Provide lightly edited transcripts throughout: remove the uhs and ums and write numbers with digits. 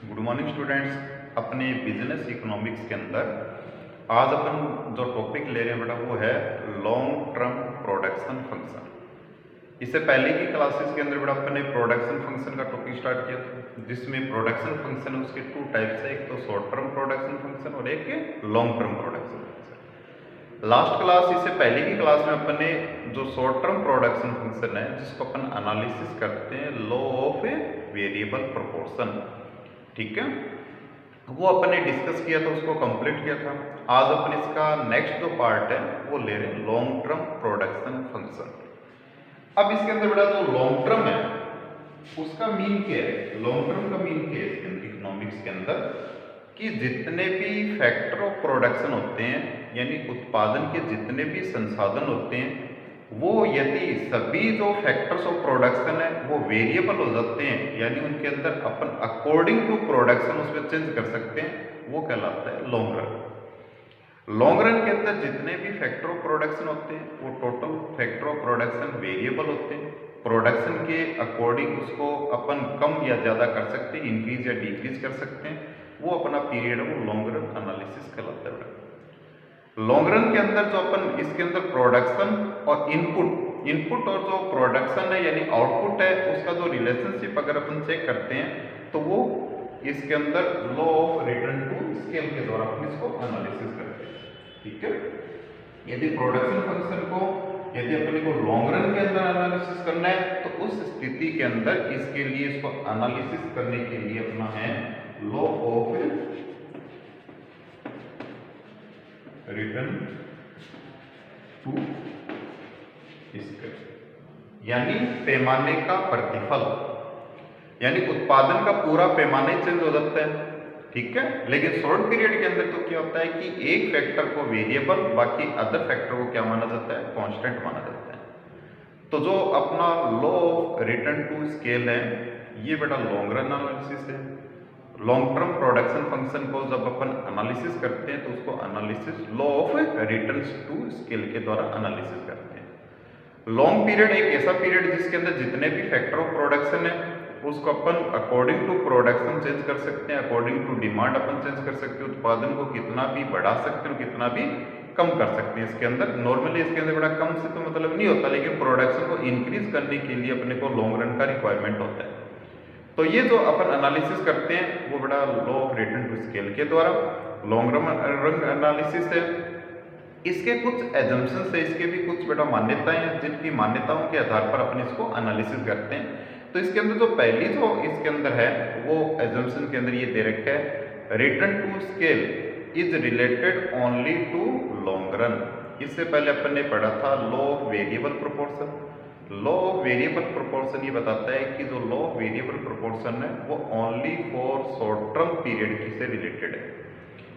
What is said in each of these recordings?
Good morning students. अपने business economics के अंदर आज अपन जो टॉपिक ले रहे हैं बेटा वो है लॉन्ग टर्म प्रोडक्शन फंक्शन। इससे पहले की क्लासेस के अंदर बेटा अपन ने प्रोडक्शन फंक्शन का टॉपिक स्टार्ट किया था, जिसमें प्रोडक्शन फंक्शन है उसके टू टाइप्स है, एक तो शॉर्ट टर्म प्रोडक्शन फंक्शन और एक long term production function. Last class इससे पहले की क्लास में अपन ने जो शॉर्ट टर्म प्रोडक्शन फंक्शन है जिसको अपन एनालिसिस करते हैं law of a variable proportion, ठीक है, वो अपन ने डिस्कस किया था, उसको कंप्लीट किया था। आज अपन इसका नेक्स्ट जो पार्ट है वो ले रहे हैं लॉन्ग टर्म प्रोडक्शन फंक्शन। अब इसके अंदर बेटा जो लॉन्ग टर्म है उसका मीन क्या है, लॉन्ग टर्म का मीन क्या है इसके अंदर इकोनॉमिक्स के अंदर कि जितने भी फैक्टर ऑफ प्रोडक्शन होते हैं यानी उत्पादन के जितने भी संसाधन होते हैं वो यदि सभी जो फैक्टर्स ऑफ प्रोडक्शन है वो वेरिएबल हो जाते हैं यानी उनके अंदर अपन अकॉर्डिंग टू प्रोडक्शन उसमें चेंज कर सकते हैं, वो कहलाता है लॉन्ग रन। लॉन्ग रन के अंदर जितने भी फैक्टर ऑफ प्रोडक्शन होते हैं वो total factor of production variable होते हैं, प्रोडक्शन के अकॉर्डिंग उसको अपन कम या ज़्यादा कर सकते हैं, इंक्रीज या डिक्रीज कर सकते हैं, वो अपना पीरियड है वो लॉन्ग रन एनालिसिस कहलाता है। लॉन्ग रन के अंदर जो अपन इसके अंदर प्रोडक्शन और इनपुट और जो प्रोडक्शन है यानी आउटपुट है उसका जो रिलेशनशिप अगर अपन चेक करते हैं तो वो इसके अंदर law of return to scale के द्वारा अपन इसको एनालिसिस करते हैं, ठीक है। यदि प्रोडक्शन फंक्शन को यदि अपने को लॉन्ग रन के अंदर एनालिसिस करना है तो उस स्थिति के अंदर इसके लिए इसको एनालिसिस करने के लिए अपना है law of return to scale यानी पैमाने का प्रतिफल, यानी उत्पादन का पूरा पैमाना ही चेंज हो जाता है, ठीक है। लेकिन शॉर्ट पीरियड के अंदर तो क्या होता है कि एक फैक्टर को वेरिएबल बाकी अदर फैक्टर को क्या माना जाता है, कांस्टेंट माना जाता है। तो जो अपना law of return to scale है ये बेटा लॉन्ग रन एनालिसिस है। लॉन्ग टर्म प्रोडक्शन फंक्शन को जब अपन एनालिसिस करते हैं तो उसको analysis law of return to scale के द्वारा एनालिसिस करते हैं। लॉन्ग पीरियड एक ऐसा पीरियड जिसके अंदर जितने भी फैक्टर ऑफ प्रोडक्शन है उसको अपन अकॉर्डिंग टू प्रोडक्शन चेंज कर सकते हैं, अकॉर्डिंग टू डिमांड अपन चेंज कर सकते हैं, उत्पादन को कितना भी बढ़ा सकते हैं कितना भी कम कर सकते हैं। इसके अंदर नॉर्मली इसके अंदर बड़ा कम से तो मतलब नहीं होता, लेकिन प्रोडक्शन को इंक्रीज करने के लिए अपने को लॉन्ग रन का रिक्वायरमेंट होता है। तो ये जो अपन एनालिसिस करते हैं वो बड़ा law of return to scale के द्वारा लॉन्ग रन एनालिसिस है। इसके कुछ एजम्पशंस है, इसके भी कुछ बेटा मान्यताएं हैं जिनकी मान्यताओं के आधार पर अपन इसको एनालिसिस करते हैं। तो इसके अंदर जो पहली जो इसके अंदर है वो एजम्पशन के अंदर ये दे रखा है return to scale is related only to long run. इससे पहले अपन ने पढ़ा था law of variable proportion. Law of variable proportion ये बताता है कि जो लॉ ऑफ वेरिएबल प्रोपोर्शन है वो only for short term period से रिलेटेड है,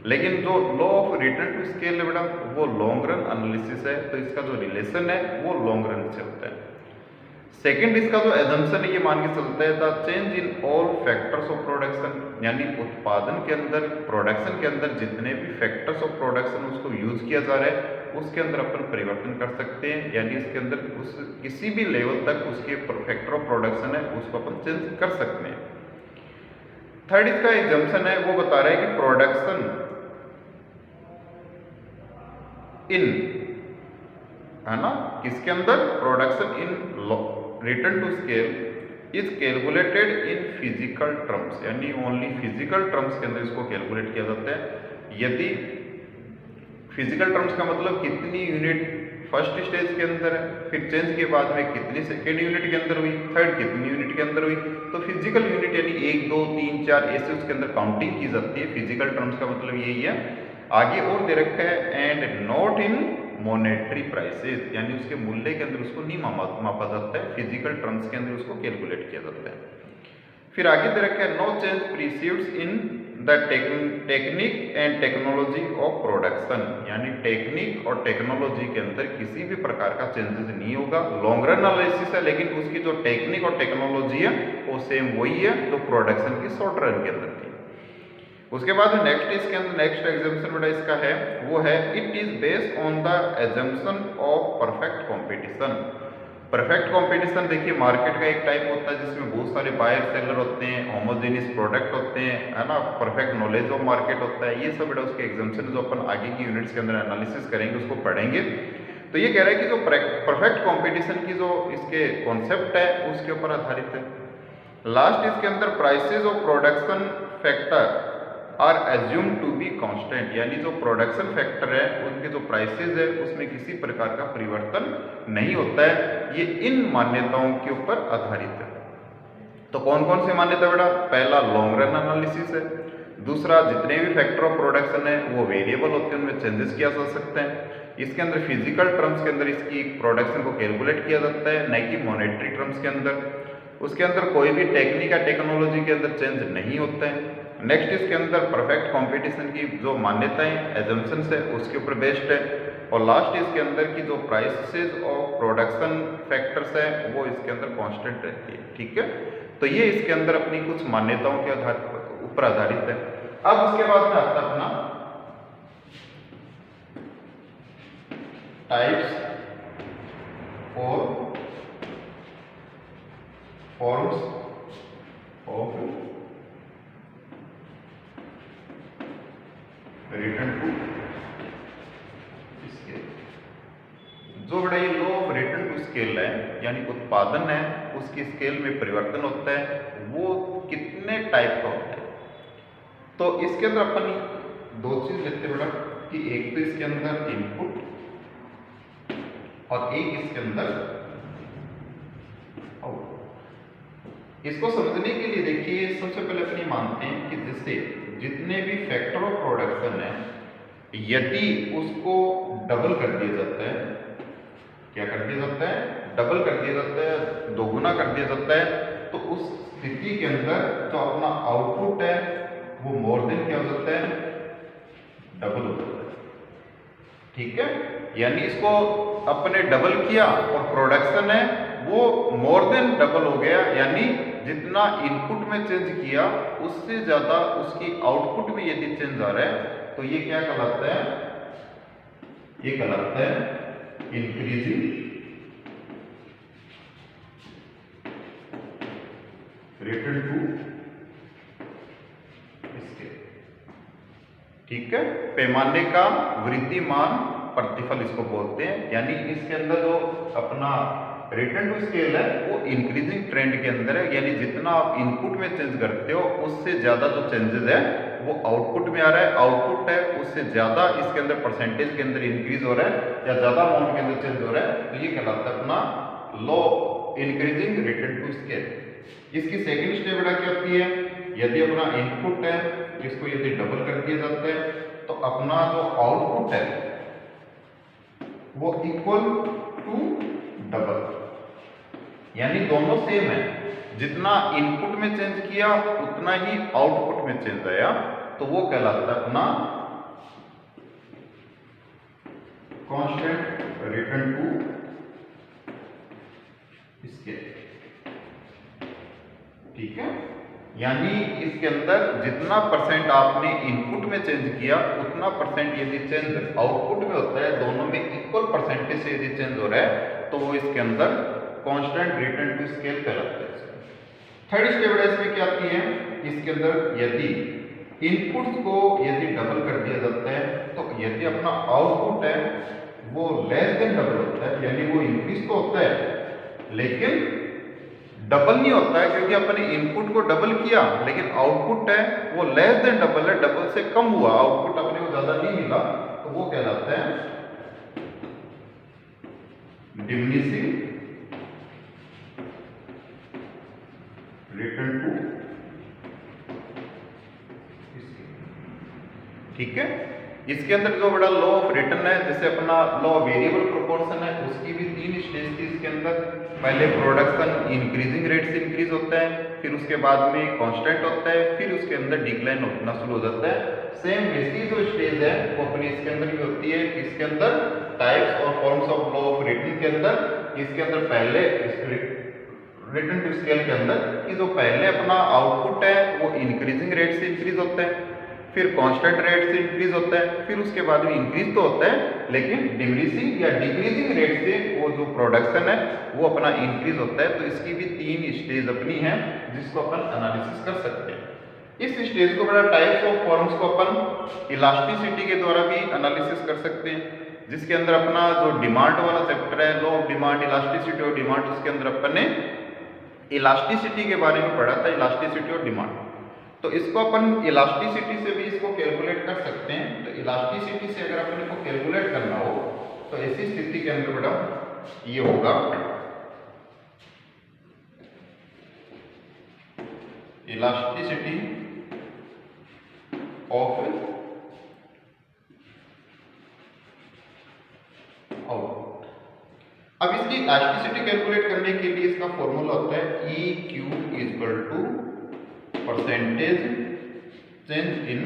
लेकिन जो law of return to scale है बेटा वो लॉन्ग रन एनालिसिस है, तो इसका जो रिलेशन है वो लॉन्ग रन से होता है। सेकंड इसका जो एजम्पशन है ये मान के चलता है the change in all factors of production, यानी उत्पादन के अंदर प्रोडक्शन के अंदर जितने भी फैक्टर्स ऑफ प्रोडक्शन उसको यूज किया जा रहा है उसके अंदर अपन परिवर्तन कर सकते हैं, यानी इसके अंदर उस किसी भी लेवल तक उसके फैक्टर ऑफ प्रोडक्शन है उसको अपन चेंज कर सकते हैं। थर्ड इसका एग्जाम्पशन है वो बता रहा है कि प्रोडक्शन इन है ना किसके अंदर production in return to scale is calculated in physical terms, यानी ओनली फिजिकल टर्म्स के अंदर इसको कैलकुलेट किया जाता है। यदि फिजिकल टर्म्स का मतलब कितनी यूनिट फर्स्ट स्टेज के अंदर है, फिर चेंज के बाद में कितनी सेकेंड यूनिट के अंदर हुई, थर्ड कितनी यूनिट के अंदर हुई, तो फिजिकल यूनिट यानी 1 2 3 4 ऐसे उसके अंदर काउंटिंग की जाती है। फिजिकल टर्म्स का मतलब यही है। आगे और दे रखा है and not in monetary prices, यानी उसके मूल्य के अंदर उसको नहीं मापा जाता है, फिजिकल टर्म्स के अंदर उसको कैलकुलेट किया जाता है। फिर आगे दे रखा है no change perceives in the technique and technology of production, यानी टेक्निक और टेक्नोलॉजी के अंदर किसी भी प्रकार का चेंजेस नहीं होगा। लॉन्ग रन एनालिसिस है लेकिन उसकी जो टेक्निक और टेक्नोलॉजी है वो सेम वही है जो प्रोडक्शन की शॉर्ट रन के अंदर थी। उसके बाद नेक्स्ट इसके अंदर नेक्स्ट एग्जाम्पशन बेटा इसका है वो है it is based on the assumption of perfect competition. Perfect competition देखिए मार्केट का एक टाइप होता है जिसमें बहुत सारे बायर सेलर होते हैं, होमोजेनियस प्रोडक्ट होते हैं, है ना, परफेक्ट नॉलेज ऑफ मार्केट होता है। ये सब बेटा उसके एग्जाम्पशन जो अपन आगे की यूनिट्स के अंदर एनालिसिस करेंगे उसको पढ़ेंगे। तो ये कह रहा है कि जो परफेक्ट कंपटीशन की जो इसके कॉन्सेप्ट है उसके ऊपर आधारित है। लास्ट इसके अंदर prices of production factor are assume to be constant, यानी जो प्रोडक्शन फैक्टर है उनके जो प्राइसेस है उसमें किसी प्रकार का परिवर्तन नहीं होता है। ये इन मान्यताओं के ऊपर आधारित है। तो कौन कौन सी मान्यता बेटा? पहला लॉन्ग रन एनालिसिस है, दूसरा जितने भी फैक्टर ऑफ प्रोडक्शन है वो वेरिएबल होते हैं, उनमें चेंजेस किया जा सकते हैं। इसके अंदर फिजिकल टर्म्स के अंदर इसकी प्रोडक्शन को कैलकुलेट किया जाता है, न कि मॉनेटरी टर्म्स के अंदर। उसके अंदर कोई भी टेक्निक या टेक्नोलॉजी के अंदर चेंज नहीं होता है। नेक्स्ट इसके अंदर परफेक्ट कंपटीशन की जो मान्यताएं एजम्पशंस है उसके ऊपर बेस्ड है। और लास्ट इसके अंदर की जो प्राइसेस ऑफ प्रोडक्शन फैक्टर्स है वो इसके अंदर कांस्टेंट रहती है। ठीक है, तो ये इसके अंदर अपनी कुछ मान्यताओं के ऊपर आधारित है। अब उसके बाद में आता है अपना टाइप्स और forms of return to scale. जो बड़ा ये law of return to scale है, यानी उत्पादन है उसकी स्केल में परिवर्तन होता है, वो कितने टाइप का होता है? तो इसके अंदर अपन दो चीज लेते हैं बेटा कि एक तो इसके अंदर इनपुट और एक इसके अंदर आउटपुट। इसको समझने के लिए देखिए सबसे पहले अपनी मानते हैं कि जैसे जितने भी फैक्टर ऑफ प्रोडक्शन है यदि उसको डबल कर दिया जाता है, क्या कर दिया जाता है? डबल कर दिया जाता है, दोगुना कर दिया जाता है, तो उस स्थिति के अंदर जो अपना आउटपुट है वो मोर देन क्या हो जाता है? डबल हो जाता है। ठीक है, यानी इसको अपने डबल किया और प्रोडक्शन है वो मोर देन डबल हो गया, यानी जितना इनपुट में चेंज किया उससे ज्यादा उसकी आउटपुट में यदि चेंज आ रहा है तो ये क्या कहलाता है? ये कहलाता है इंक्रीजिंग रिटर्न टू स्केल। ठीक है, पैमाने का वृद्धिमान प्रतिफल इसको बोलते हैं। यानी इसके अंदर जो अपना रिटर्न टू स्केल है वो इंक्रीजिंग ट्रेंड के अंदर है, यानी जितना आप इनपुट में चेंज करते हो उससे ज्यादा जो चेंजेस है वो आउटपुट में आ रहा है, आउटपुट है उससे ज्यादा इसके अंदर परसेंटेज के अंदर इंक्रीज हो रहा है या ज्यादा अमाउंट के अंदर चेंज हो रहा है, तो ये कहलाता है अपना law increasing return to scale. इसकी सेकंड स्टेप क्या होती है? यदि अपना इनपुट है इसको यदि डबल कर दिया जाता है तो अपना जो आउटपुट है वो इक्वल टू डबल, यानी दोनों सेम है, जितना इनपुट में चेंज किया उतना ही आउटपुट में चेंज आया, तो वो कहलाता है अपना कांस्टेंट रिटर्न टू स्केल। ठीक है, यानी इसके अंदर जितना परसेंट आपने इनपुट में चेंज किया उतना परसेंट यदि चेंज आउटपुट में होता है, दोनों में इक्वल परसेंटेज से यदि चेंज हो रहा है तो वो इसके अंदर कांस्टेंट रिटर्न टू स्केल कहलाता है। थर्ड स्टेप इसमें क्या आती है? इसके अंदर यदि इनपुट्स को यदि डबल कर दिया जाता है तो यदि अपना आउटपुट है वो लेस देन डबल होता है, यानी वो इंक्रीज तो होता है लेकिन डबल नहीं होता है, क्योंकि अपने इनपुट को डबल किया लेकिन आउटपुट है वो लेस देन डबल है, डबल से कम हुआ, आउटपुट अपने को ज्यादा नहीं मिला, तो वो कहलाता है डिमिनिशिंग रिटर्न टू स्केल। ठीक है, इसके अंदर जो बड़ा लॉ ऑफ रिटर्न है, जैसे अपना लॉ वेरिएबल प्रोपोर्शन है, उसकी भी 3 स्टेज थी इसके अंदर। पहले प्रोडक्शन इंक्रीजिंग रेट से इंक्रीज होता है, फिर उसके बाद में कांस्टेंट होता है, फिर उसके अंदर डिक्लाइन होना शुरू हो जाता है। सेम वैसी जो स्टेज है वो अपनी इसके अंदर भी होती है। इसके अंदर टाइप्स और forms of law of return के अंदर इसके अंदर पहले रिटर्न टू स्केल के अंदर कि जो पहले अपना आउटपुट है वो इंक्रीजिंग रेट से इंक्रीज होता है, फिर कांस्टेंट रेट से इंक्रीज होता है, फिर उसके बाद में इंक्रीज तो होता है लेकिन डिक्रीजिंग या डिक्रीजिंग रेट से वो जो प्रोडक्शन है वो अपना इंक्रीज होता है। तो इसकी भी 3 स्टेज अपनी है जिसको अपन एनालिसिस कर सकते हैं। इस स्टेज को बड़ा टाइप्स ऑफ फॉर्म्स को अपन इलास्टिसिटी के द्वारा भी एनालिसिस कर सकते हैं, जिसके अंदर अपना जो डिमांड वाला चैप्टर है, लॉ ऑफ डिमांड, इलास्टिसिटी और डिमांड, उसके अंदर अपन ने इलास्टिसिटी के बारे में पढ़ा था, इलास्टिसिटी और डिमांड। तो इसको अपन इलास्टिसिटी से भी इसको कैलकुलेट कर सकते हैं। तो इलास्टिसिटी से अगर अपन इसको कैलकुलेट करना हो तो ऐसी स्थिति के अंदर बेटा ये होगा इलास्टिसिटी ऑफ आउटपुट। अब इसकी इलास्टिसिटी कैलकुलेट करने के लिए इसका फॉर्मूला होता है E Q equal to percentage change in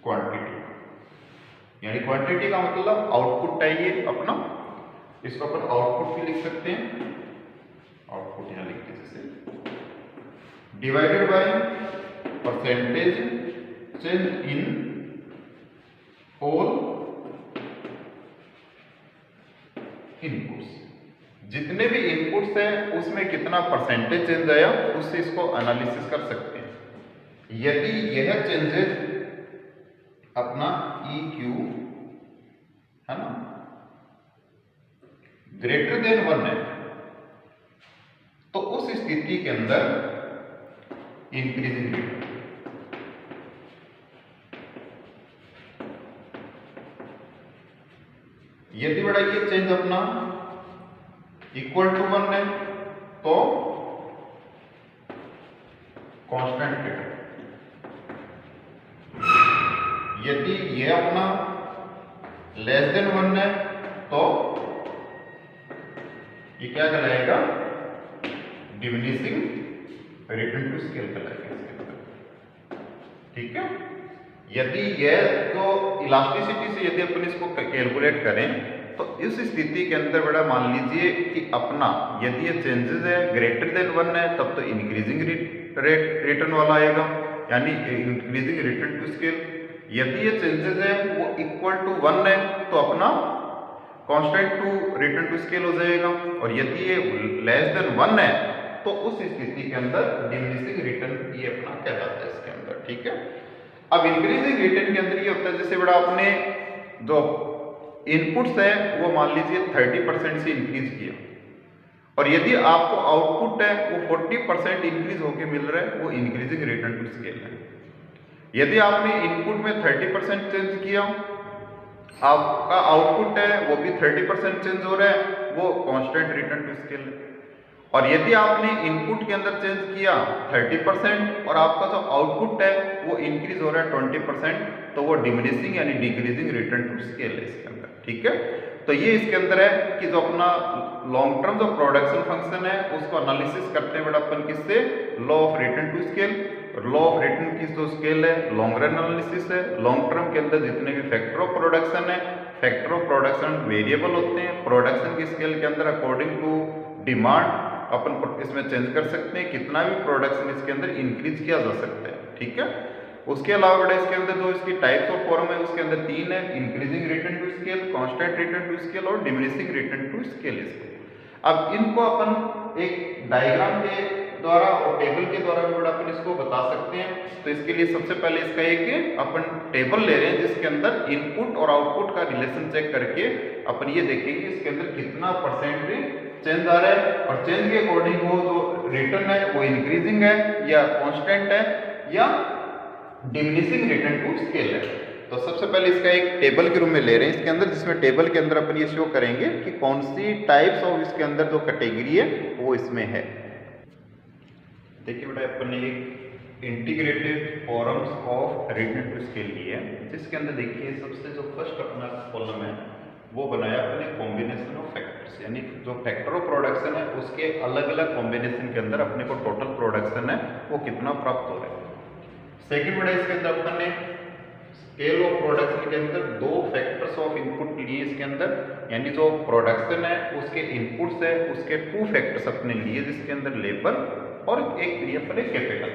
quantity, यानी क्वांटिटी का मतलब आउटपुट चाहिए अपना, इसको अपन आउटपुट भी लिख सकते हैं, आउटपुट यहां लिखते हैं जैसे divided by percentage change in whole inputs. जितने भी इनपुट्स हैं उसमें कितना परसेंटेज चेंज आया उससे इसको एनालिसिस कर सकते हैं। यदि यह चेंजेस अपना ई क्यू है ना ग्रेटर देन 1 है तो उस स्थिति के अंदर इंक्रीजिंग रेट, यदि बड़ा ये चेंज अपना इक्वल टू 1 है तो कांस्टेंट रेट, यदि ये अपना लेस देन 1 है तो ये क्या कहलाएगा, डिमिनिशिंग रिटर्न टू स्केल कहलाएगा इसके अंदर, ठीक है। यदि यह तो इलास्टिसिटी से यदि अपन इसको कैलकुलेट करें तो इस स्थिति के अंदर बड़ा मान लीजिए कि अपना यदि ये चेंजेस है ग्रेटर देन 1 है तब तो इंक्रीजिंग रिटर्न वाला आएगा, यानी इंक्रीजिंग रिटर्न टू स्केल। यदि ये चेंजेस है वो इक्वल टू 1 है तो अपना constant to return to scale हो जाएगा, और यदि ये लेस देन 1 है तो उस स्थिति के अंदर डिमिनिशिंग रिटर्न ये अपना कहलाता है इसके अंदर, ठीक है। अब इंक्रीजिंग रिटर्न के अंदर ये होता है जैसे बड़ा आपने जो इनपुट्स है वो मान लीजिए 30% से इंक्रीज किया, और यदि आपको आउटपुट है वो 40% इंक्रीज होके मिल रहा है, वो इंक्रीजिंग रिटर्न टू स्केल है। यदि आपने इनपुट में 30% चेंज किया, आपका आउटपुट है वो भी 30% चेंज हो रहा है, वो कांस्टेंट रिटर्न टू स्केल है। और यदि आपने इनपुट के अंदर चेंज किया 30% और आपका जो आउटपुट है वो इंक्रीज हो रहा है 20%, तो वो डिमिनिशिंग यानी डिक्रीजिंग रिटर्न टू स्केल है इसके अंदर, ठीक है। तो ये इसके अंदर है कि जो अपना लॉन्ग टर्म जो प्रोडक्शन फंक्शन है उसको एनालिसिस करते हुए अपन किससे, law of return to scale. Law of return की जो स्केल है लॉन्ग रन एनालिसिस है। लॉन्ग टर्म के अंदर जितने भी फैक्टर ऑफ प्रोडक्शन है, फैक्टर ऑफ प्रोडक्शन वेरिएबल होते हैं, प्रोडक्शन की स्केल के अंदर अकॉर्डिंग टू डिमांड अपन इसमें चेंज कर सकते हैं, कितना भी प्रोडक्शन इसके अंदर इंक्रीज किया जा सकता है, ठीक है। उसके अलावा बड़ा इसके अंदर जो इसकी टाइप्स ऑफ फॉर्म है उसके अंदर 3 है, increasing return to scale, constant return to scale और डिमिनिशिंग रिटर्न टू स्केल इसके। अब इनको अपन एक डायग्राम के द्वारा और टेबल के द्वारा भी बड़ा अपन इसको बता सकते हैं। तो इसके लिए सबसे पहले इसका एक अपन टेबल ले रहे हैं जिसके अंदर इनपुट और आउटपुट का रिलेशन चेक करके अपन ये देखेंगे इसके अंदर कितना परसेंट चेंज आ रहा है, और चेंज के अकॉर्डिंग वो जो रिटर्न है वो इंक्रीजिंग है या कांस्टेंट है या डिमिनिशिंग रिटर्न टू स्केल है। तो सबसे पहले इसका एक टेबल के रूप में ले रहे हैं इसके अंदर, जिसमें टेबल के अंदर अपन ये शो करेंगे कि कौन सी टाइप्स ऑफ इसके अंदर जो कैटेगरी है वो इसमें है। देखिए बेटा अपन ने एक integrated forms of return to scale ली है, जिसके अंदर देखिए सबसे जो फर्स्ट अपना कॉलम है वो बनाया अपने कॉम्बिनेशन ऑफ फैक्टर्स, यानी जो फैक्टर ऑफ प्रोडक्शन है उसके अलग अलग कॉम्बिनेशन के अंदर अपने को टोटल प्रोडक्शन है वो कितना प्राप्त हो रहा है। सेकेंड बड़ा इसके अंदर अपन ने स्केल ऑफ प्रोडक्शन के अंदर 2 फैक्टर्स ऑफ इनपुट लिए इसके अंदर, यानी जो प्रोडक्शन है उसके इनपुट्स है उसके 2 फैक्टर्स अपने लिए जिसके अंदर लेबर और एक दिया पर कैपिटल।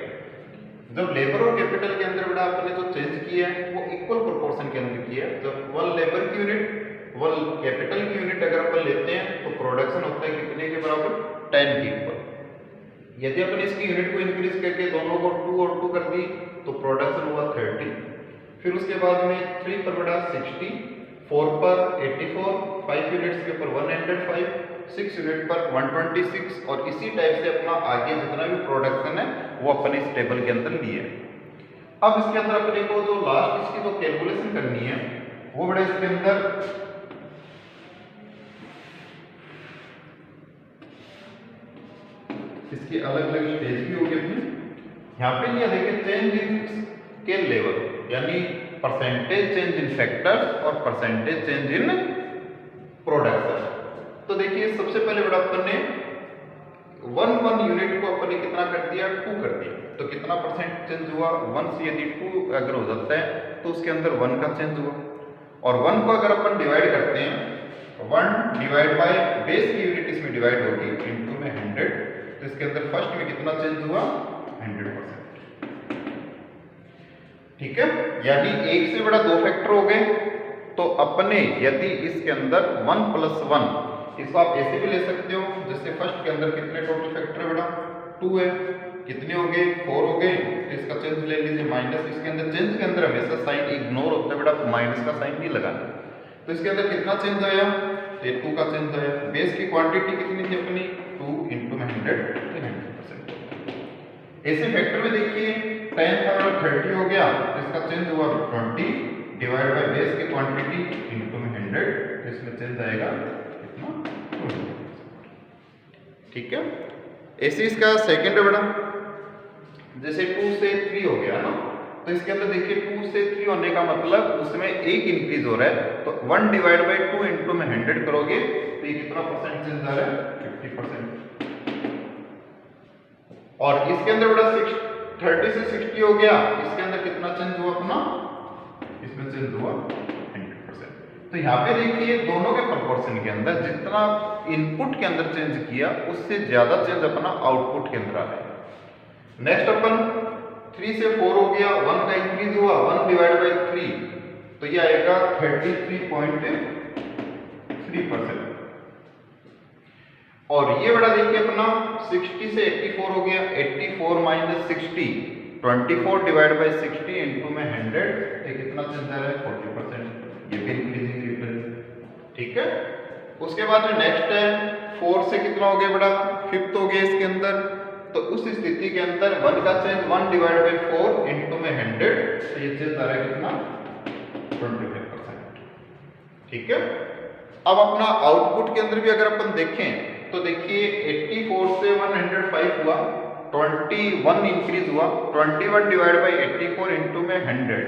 जब लेबर और कैपिटल के अंदर बेटा आपने जो चेंज किया है वो इक्वल प्रोपोर्शन के अंदर किया है। जब 1 लेबर की यूनिट 1 कैपिटल की यूनिट अगर अपन लेते हैं तो प्रोडक्शन होता है कितने के बराबर, 10 के इक्वल। यदि अपन इसकी यूनिट को इंक्रीज करके दोनों को 2 और 2 कर दी तो प्रोडक्शन हुआ 30। फिर उसके बाद में 3 पर बेटा 60, 4 पर 84, 5 यूनिट्स के ऊपर 105, 6 यूनिट पर 126 और इसी टाइप से अपना आगे जितना भी प्रोडक्शन है वो अपन इस टेबल के अंदर लिए। अब इसके अंदर अपने को जो लास्ट इसकी जो कैलकुलेशन करनी है वो बड़ा इसके अंदर इसकी अलग अलग स्टेज भी होगी अपनी। यहाँ पे लिया देखिए चेंज इन स्केल लेवल, यानी परसेंटेज चेंज इन फैक्टर्स और परसेंटेज चेंज इन प्रोडक्शन। तो देखिए सबसे पहले बड़ा अपन ने 1 यूनिट को अपन ने कितना कर दिया, 2 कर दिया। तो कितना परसेंट चेंज हुआ, 1 से यदि 2 अगर हो जाता है तो उसके अंदर 1 का चेंज हुआ। और 1 को अगर अपन डिवाइड करते हैं, 1 डिवाइड बाय बेस की यूनिट इसमें डिवाइड होगी इनटू में 100, तो इसके अंदर फर्स्ट में कितना चेंज हुआ, 100%। ठीक है, यानी एक से बड़ा 2 फैक्टर हो गए। तो अपने यदि इसके अंदर 1 + 1, इसको आप ऐसे भी ले सकते हो, जैसे फर्स्ट के अंदर कितने टोटल फैक्टर है बेटा, 2 है, कितने हो गए, 4 हो गए। तो इसका चेंज ले लीजिए माइनस, इसके अंदर चेंज के अंदर हमेशा साइन इग्नोर होता है बेटा, माइनस का साइन नहीं लगाना। तो इसके अंदर कितना चेंज आया, तो 2 का चेंज आया। बेस की क्वांटिटी कितनी थी अपनी, 2 × 100, तो 100%। ऐसे फैक्टर में देखिए 10 था 30 हो गया, तो इसका चेंज हुआ 20 डिवाइड बाय बेस की क्वांटिटी इनटू में 100, तो इसमें चेंज आएगा कितना, 20%। ठीक है, ऐसे इसका सेकंड है बेटा, जैसे 2 से 3 हो गया ना, तो इसके अंदर देखिए 2 से 3 होने का मतलब उसमें 1 इंक्रीज हो रहा है। तो 1 डिवाइड बाय 2 इनटू में 100 करोगे तो ये कितना परसेंट चेंज आ रहा है, 50%। और इसके अंदर बेटा 30 से 60 हो गया, इसके अंदर कितना चेंज हुआ अपना, इसमें चेंज हुआ 100%। तो यहाँ पे देखिए दोनों के प्रोपोर्शन के अंदर जितना इनपुट के अंदर चेंज किया उससे ज्यादा चेंज अपना आउटपुट के अंदर आ रहा है। नेक्स्ट अपन 3 से 4 हो गया, 1 का इंक्रीज हुआ, 1 डिवाइड बाय 3, तो ये आएगा 33.3%। और ये बड़ा देखिए अपना 60 से 84 हो गया, 84 - 60, 24 डिवाइड बाय 60 इनटू में 100, ये कितना चेंज आ रहा है, 40%। ये भी इंक्रीजिंग रिटर्न। ठीक है, उसके बाद में नेक्स्ट है 4 से कितना हो गया बड़ा, 5th हो गया इसके अंदर। तो उस स्थिति के अंदर 1 का चेंज 1 डिवाइड बाय 4 इनटू में 100, तो ये चेंज आ रहा है कितना, 25%। ठीक है, अब अपना आउटपुट के अंदर भी अगर अपन देखें तो देखिए 84 से 105 हुआ, 21 इंक्रीज हुआ, 21 डिवाइड बाय 84 इनटू में 100,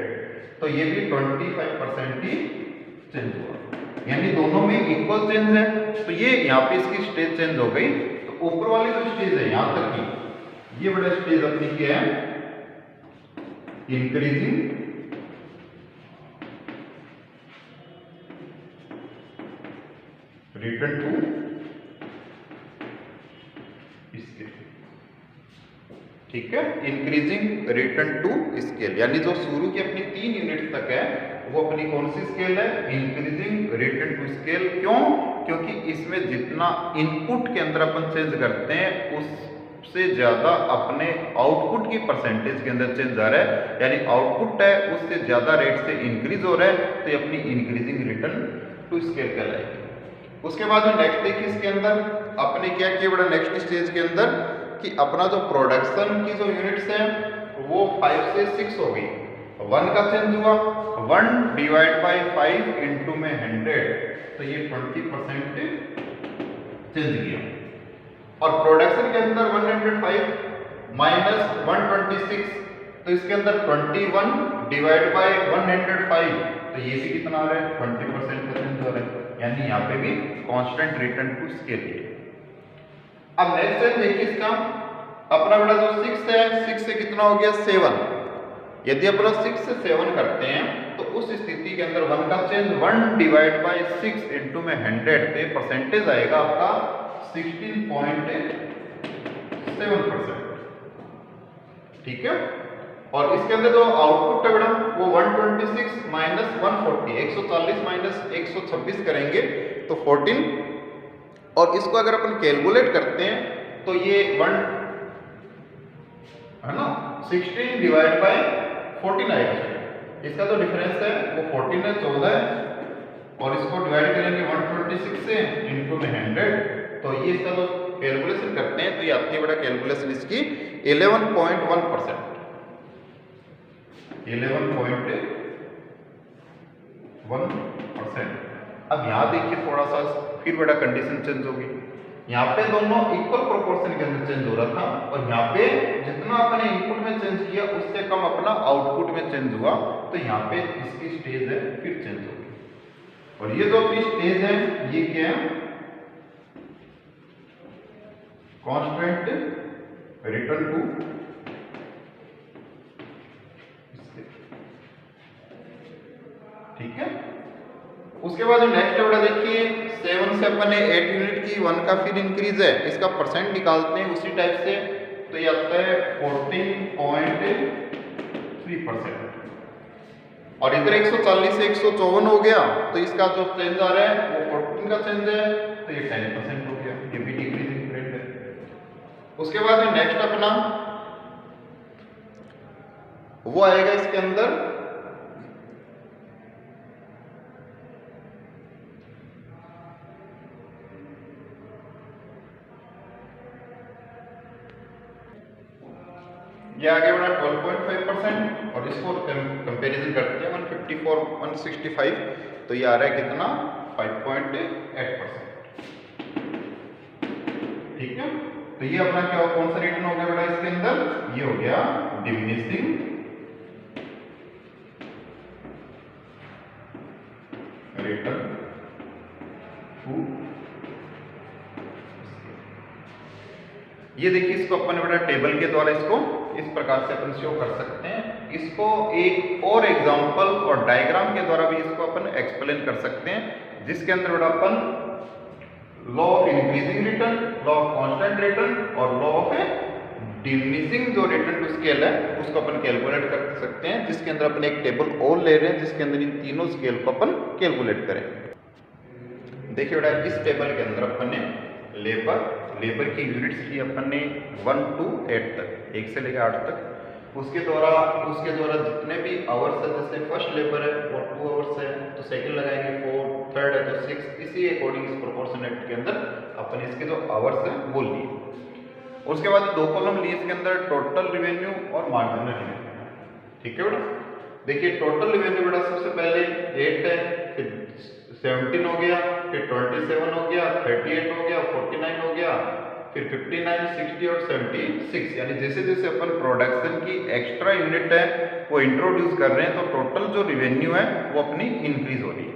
तो ये भी 25% ही चेंज हुआ, यानी दोनों में इक्वल चेंज है। तो ये यहाँ पे इसकी स्टेज चेंज हो गई। तो ऊपर वाली जो स्टेज है यहाँ तक की, ये बड़ा स्टेज अपनी क्या है, इंक्रीजिंग रिटर्न टू स्केल। ठीक है, इंक्रीजिंग रिटर्न टू स्केल, यानी जो शुरू की अपनी 3 यूनिट तक है वो अपनी कौन सी स्केल है, इंक्रीजिंग रिटर्न टू स्केल। क्यों, क्योंकि इसमें जितना इनपुट के अंदर अपन चेंज करते हैं उससे ज्यादा अपने आउटपुट की परसेंटेज के अंदर चेंज आ रहा है, यानी आउटपुट है उससे ज्यादा रेट से इंक्रीज हो रहा है, तो ये अपनी इंक्रीजिंग रिटर्न टू स्केल कहलाएगी। उसके बाद में नेक्स्ट देखिए इसके अंदर अपने क्या किया बड़ा, नेक्स्ट स्टेज के अंदर कि अपना जो प्रोडक्शन की जो यूनिट्स हैं वो 5 से 6 हो गई, 1 का चेंज हुआ, 1 डिवाइड बाय 5 इनटू में 100, तो ये 20% चेंज किया। और प्रोडक्शन के अंदर 105 माइनस 126, तो इसके अंदर 21 डिवाइड बाय 105, तो ये भी कितना आ रहा है, 20% का चेंज हो रहा है, यानी यहाँ पे भी कांस्टेंट रिटर्न टू स्केल है। अब नेक्स्ट है देखिए इसका अपना बड़ा जो 6 है, 6 से कितना हो गया, 7। यदि अपना 6 से 7 करते हैं तो उस स्थिति के अंदर 1 का चेंज 1 डिवाइड बाय 6 इनटू में 100 पे परसेंटेज आएगा आपका 16.7%। ठीक है, और इसके अंदर जो आउटपुट है बेटा वो 126 माइनस 140, 140 माइनस 126 करेंगे तो 14, और इसको अगर अपन कैलकुलेट करते हैं तो ये 1 है ना 16 डिवाइड बाय 14 आएगा। इसका जो डिफरेंस है वो 14 है, 14 है, और इसको डिवाइड करेंगे 126 से इंटू में 100, तो ये इसका जो कैलकुलेशन करते हैं तो ये आती है बेटा कैलकुलेशन इसकी 11.1%, 11.1%। अब यहाँ देखिए थोड़ा सा फिर बेटा कंडीशन चेंज होगी। यहाँ पे दोनों इक्वल प्रोपोर्शन के अंदर चेंज हो रहा था, और यहाँ पे जितना अपने इनपुट में चेंज किया उससे कम अपना आउटपुट में चेंज हुआ, तो यहाँ पे इसकी स्टेज है फिर चेंज होगी। और ये जो अपनी स्टेज है ये क्या है, कांस्टेंट रिटर्न टू, ठीक है। उसके बाद नेक्स्ट बेटा देखिए 7 से अपन ने 8 यूनिट की 1 का फिर इंक्रीज है, इसका परसेंट निकालते हैं उसी टाइप से, तो ये आता है 14.3%। और इधर 140 से 154 हो गया, तो इसका जो चेंज आ रहा है वो 14 का चेंज है, तो ये 10% हो गया, ये भी डिक्रीजिंग ट्रेंड है। उसके बाद में नेक्स्ट अपना वो आएगा इसके अंदर ये आगे बढ़ा 12.5%, और इसको कंपैरिजन करते हैं 154 165, तो ये आ रहा है कितना 5.8%, ठीक है। तो ये अपना क्या कौन सा रिटर्न हो गया बेटा इसके अंदर, ये हो गया डिमिनिशिंग रिटर्न टू। ये देखिए इसको अपन बेटा टेबल के द्वारा इसको इस प्रकार से अपन शो कर सकते हैं। इसको एक और एग्जांपल और डायग्राम के द्वारा भी इसको अपन एक्सप्लेन कर सकते हैं, जिसके अंदर बेटा अपन law of increasing return, law of constant return और लॉ ऑफ डिमिनिशिंग जो रिटर्न टू स्केल है उसको अपन कैलकुलेट कर सकते हैं, जिसके अंदर अपन एक टेबल और ले रहे हैं जिसके अंदर इन तीनों स्केल को अपन कैलकुलेट करेंगे। देखिए बेटा इस टेबल के अंदर अपन ने लेबर की यूनिट्स ली अपन ने 1 to 8 तक, 1 से लेकर 8 तक। उसके द्वारा जितने भी आवर्स है, जैसे फर्स्ट लेबर है वो 2 आवर्स है तो सेकंड लगाएंगे 4, थर्ड है तो 6, इसी अकॉर्डिंग इस प्रोपोर्शनेट के अंदर अपन इसके जो आवर्स है वो लिए। उसके बाद 2 कॉलम लिए इसके अंदर, टोटल रिवेन्यू और मार्जिनल रिवेन्यू, ठीक है बेटा। देखिए टोटल रिवेन्यू बेटा सबसे पहले 8 है, फिर 17 हो गया, फिर 27 हो गया, 38 हो गया, 49 हो गया, फिर 59, 60 और 76, यानी जैसे जैसे अपन प्रोडक्शन की एक्स्ट्रा यूनिट है वो इंट्रोड्यूस कर रहे हैं तो टोटल जो रिवेन्यू है वो अपनी इंक्रीज हो रही है।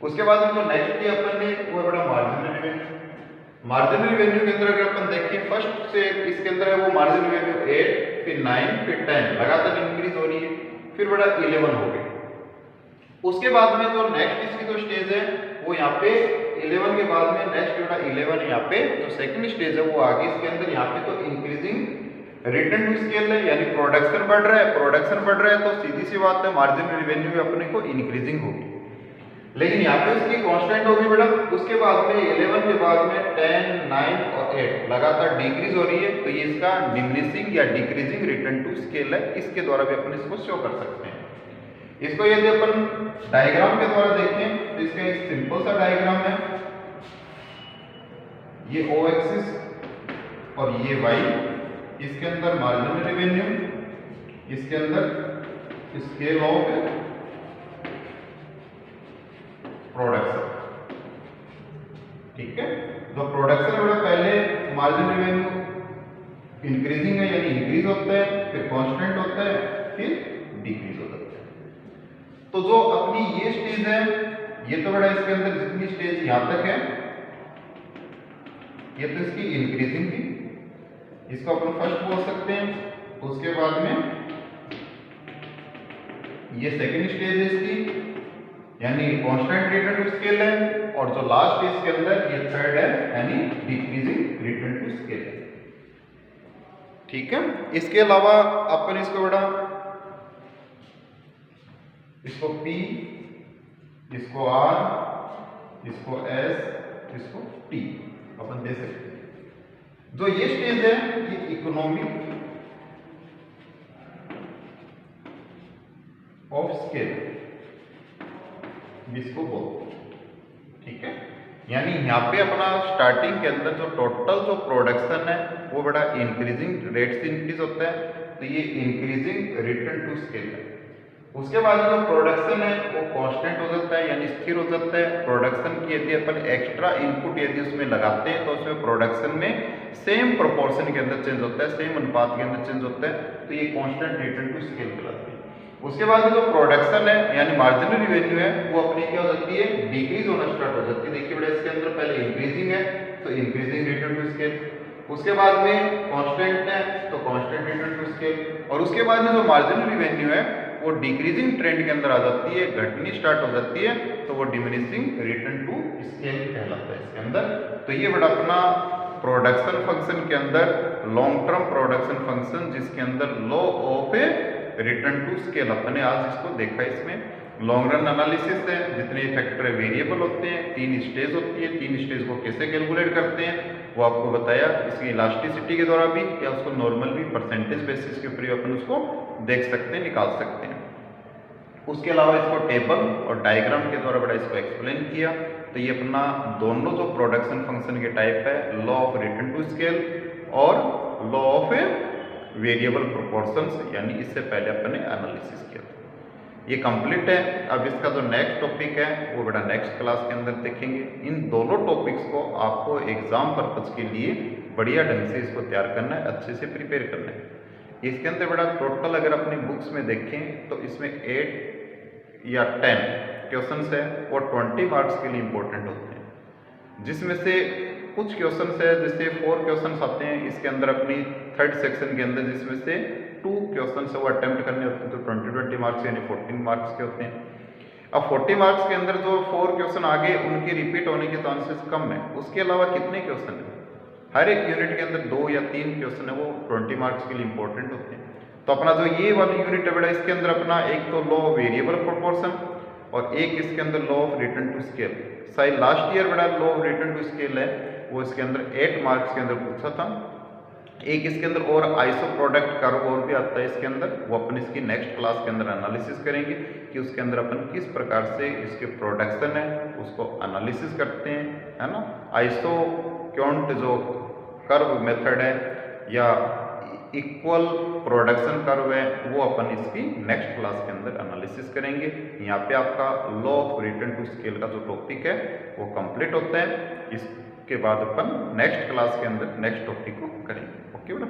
उसके बाद जो नेक्स्ट की अपन ने वो है बड़ा मार्जिनल रिवेन्यू। मार्जिनल रिवेन्यू के अंदर अगर अपन देखें फर्स्ट से इसके अंदर है वो मार्जिनल रिवेन्यू 8, फिर 9, फिर 10 लगातार इंक्रीज हो रही है, फिर बड़ा 11 हो गई। उसके बाद में जो नेक्स्ट इसकी जो स्टेज है वो यहाँ पे 11 के बाद में नेक्स्ट बेटा 11 यहाँ पे जो सेकंड स्टेज है वो आगे इसके अंदर यहाँ पे तो इंक्रीजिंग रिटर्न टू स्केल है, यानी प्रोडक्शन बढ़ रहा है तो सीधी सी बात है मार्जिनल रिवेन्यू भी अपने को इंक्रीजिंग होगी, लेकिन यहाँ पे उसकी कांस्टेंट होगी बेटा। उसके बाद में 11 के बाद में 10, 9 और 8 लगातार डिक्रीज हो रही है, तो ये इसका डिमिनिशिंग या डिक्रीजिंग रिटर्न टू स्केल है, इसके द्वारा भी अपन इसको शो कर सकते हैं। इसको यदि अपन डायग्राम के द्वारा देखें तो इसका एक सिंपल सा डायग्राम है, ये ओ एक्सिस और ये वाई, इसके अंदर मार्जिनल रेवेन्यू, इसके अंदर स्केल ऑफ प्रोडक्शन, ठीक है। तो प्रोडक्शन में पहले मार्जिनल रेवेन्यू इंक्रीजिंग है यानी इंक्रीज होता है, फिर कांस्टेंट होता है, फिर डिक्रीज होता है। तो जो अपनी ये स्टेज है ये तो बड़ा इसके अंदर जितनी स्टेज यहां तक है ये तो इसकी इंक्रीजिंग थी, इसको अपन फर्स्ट बोल सकते हैं। उसके बाद में ये सेकंड स्टेज है इसकी, यानी कांस्टेंट रिटर्न टू स्केल है, और जो लास्ट स्टेज के अंदर ये थर्ड है यानी डिक्रीजिंग रिटर्न टू स्केल है। ठीक है। इसके अलावा अपन इसको बेटा इसको P, इसको R, इसको S, इसको T अपन दे सकते हैं। जो ये स्टेज है ये इकोनॉमिक ऑफ स्केल इसको बोलते हैं। ठीक है, यानी यहाँ पे अपना स्टार्टिंग के अंदर जो टोटल जो प्रोडक्शन है वो बड़ा इंक्रीजिंग रेट से इंक्रीज होता है, तो ये इंक्रीजिंग रिटर्न टू स्केल है। उसके बाद जो प्रोडक्शन है वो कांस्टेंट हो जाता है यानी स्थिर हो जाता है। प्रोडक्शन की यदि अपन एक्स्ट्रा इनपुट यदि उसमें लगाते हैं तो उसमें प्रोडक्शन में सेम प्रोपोर्शन के अंदर चेंज होता है, सेम अनुपात के अंदर चेंज होता है, तो ये कांस्टेंट रिटर्न टू स्केल कहलाती है। उसके बाद जो प्रोडक्शन है यानी मार्जिनल रेवेन्यू है वो अपनी क्या हो जाती है, डिक्रीज होना स्टार्ट हो जाती है। देखिए बेटा इसके अंदर पहले इंक्रीजिंग है तो इंक्रीजिंग रिटर्न टू स्केल, उसके बाद में कांस्टेंट है तो कांस्टेंट रिटर्न टू स्केल, और उसके बाद में जो मार्जिनल रेवेन्यू है वो डिक्रीजिंग ट्रेंड के अंदर आ जाती है, घटनी स्टार्ट हो जाती है, तो वो डिमिनिशिंग रिटर्न टू स्केल कहलाता है इसके अंदर। तो ये बड़ा अपना प्रोडक्शन फंक्शन के अंदर लॉन्ग टर्म प्रोडक्शन फंक्शन जिसके अंदर law of return to scale अपने आज इसको देखा। इसमें लॉन्ग रन एनालिसिस है, जितने फैक्टर वेरिएबल होते हैं, 3 स्टेज होती है, 3 स्टेज को कैसे कैलकुलेट करते हैं वो आपको बताया। इसकी इलास्टिसिटी के द्वारा भी या उसको नॉर्मल भी परसेंटेज बेसिस के ऊपर अपन उसको देख सकते हैं, निकाल सकते हैं। उसके अलावा इसको टेबल और डायग्राम के द्वारा बड़ा इसको एक्सप्लेन किया। तो ये अपना दोनों जो प्रोडक्शन फंक्शन के टाइप है, law of return to scale और लॉ ऑफ वेरिएबल प्रोपोर्शंस, यानी इससे पहले अपन ने एनालिसिस किया था। ये कंप्लीट है। अब इसका जो नेक्स्ट टॉपिक है वो बेटा नेक्स्ट क्लास के अंदर देखेंगे। इन दोनों टॉपिक्स को आपको एग्जाम पर्पज के लिए बढ़िया ढंग से इसको तैयार करना है, अच्छे से प्रिपेयर करना है। इसके अंदर बड़ा टोटल अगर अपनी बुक्स में देखें तो इसमें 8 या 10 क्वेश्चंस है वो 20 मार्क्स के लिए इंपॉर्टेंट होते हैं, जिसमें से कुछ क्वेश्चंस है जैसे 4 क्वेश्चंस आते हैं इसके अंदर अपनी थर्ड सेक्शन के अंदर, जिसमें से 2 क्वेश्चंस है वो अटेम्प्ट करने होते हैं, तो 20 मार्क्स यानी 14 मार्क्स के होते हैं। अब 40 मार्क्स के अंदर जो 4 क्वेश्चन आगे उनके रिपीट होने के चांसेस कम है। उसके अलावा कितने क्वेश्चन है, हर एक यूनिट के अंदर 2 या 3 क्वेश्चन है वो 20 मार्क्स के लिए इंपॉर्टेंट होते हैं। तो अपना जो ये वाली यूनिट है बेटा इसके अंदर अपना एक तो लॉ ऑफ वेरिएबल प्रोपोर्शन और एक इसके अंदर law of return to scale. शायद लास्ट ईयर बेटा law of return to scale है वो इसके अंदर 8 मार्क्स के अंदर पूछा था। एक इसके अंदर और आइसो प्रोडक्ट कर्व और भी आता है इसके अंदर, वो अपन इसकी नेक्स्ट क्लास के अंदर एनालिसिस करेंगे कि उसके अंदर अपन किस प्रकार से इसके प्रोडक्शन है उसको एनालिसिस करते हैं, है ना। आइसो क्योंट जो कर्व मेथड है या इक्वल प्रोडक्शन कर्व है वो अपन इसकी नेक्स्ट क्लास के अंदर एनालिसिस करेंगे। यहाँ पे आपका law of return to scale का जो टॉपिक है वो कंप्लीट होता है। इसके बाद अपन नेक्स्ट क्लास के अंदर नेक्स्ट टॉपिक को करेंगे। ओके बेटा।